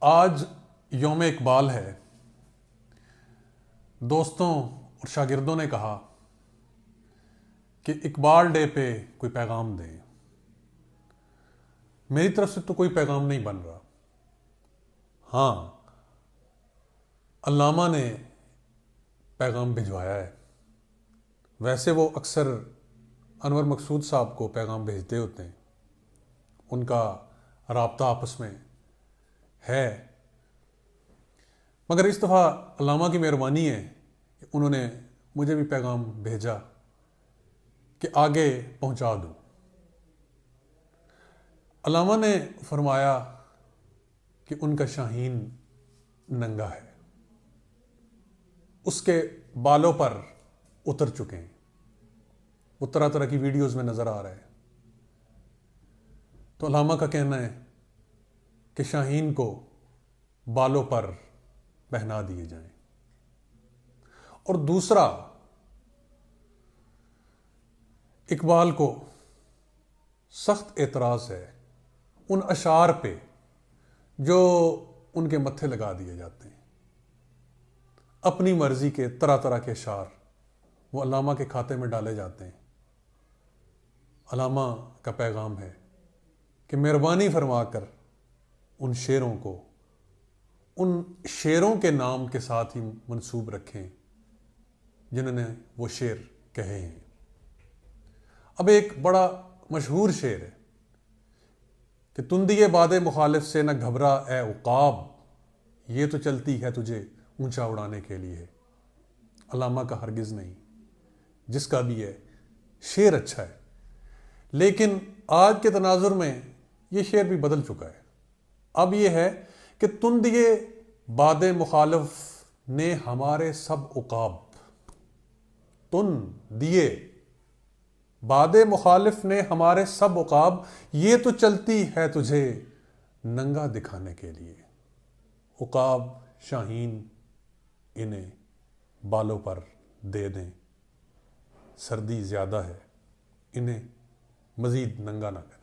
آج یوم اقبال ہے۔ دوستوں اور شاگردوں نے کہا کہ اقبال ڈے پہ کوئی پیغام دیں۔ میری طرف سے تو کوئی پیغام نہیں بن رہا۔ ہاں، علامہ نے پیغام بھجوایا ہے۔ ویسے وہ اکثر انور مقصود صاحب کو پیغام بھیجتے ہوتے ہیں، ان کا رابطہ آپس میں ہے، مگر اس دفعہ علامہ کی مہربانی ہے کہ انہوں نے مجھے بھی پیغام بھیجا کہ آگے پہنچا دوں۔ علامہ نے فرمایا کہ ان کا شاہین ننگا ہے، اس کے بالوں پر اتر چکے ہیں، وہ طرح طرح کی ویڈیوز میں نظر آ رہا ہے۔ تو علامہ کا کہنا ہے کہ شاہین کو بالوں پر پہنا دیے جائیں۔ اور دوسرا، اقبال کو سخت اعتراض ہے ان اشعار پہ جو ان کے متھے لگا دیے جاتے ہیں۔ اپنی مرضی کے طرح طرح کے اشعار وہ علامہ کے کھاتے میں ڈالے جاتے ہیں۔ علامہ کا پیغام ہے کہ مہربانی فرما کر ان شعروں کو ان شعروں کے نام کے ساتھ ہی منسوب رکھیں جنہوں نے وہ شعر کہے ہیں۔ اب ایک بڑا مشہور شعر ہے کہ تندیے باد مخالف سے نہ گھبرا اے عقاب، یہ تو چلتی ہے تجھے اونچا اڑانے کے لیے۔ علامہ کا ہرگز نہیں، جس کا بھی ہے شعر اچھا ہے، لیکن آج کے تناظر میں یہ شعر بھی بدل چکا ہے۔ اب یہ ہے کہ تندیے باد مخالف نے ہمارے سب عقاب، دیے باد مخالف نے ہمارے سب عقاب، یہ تو چلتی ہے تجھے ننگا دکھانے کے لیے۔ عقاب شاہین انہیں بالوں پر دے دیں، سردی زیادہ ہے، انہیں مزید ننگا نہ کریں۔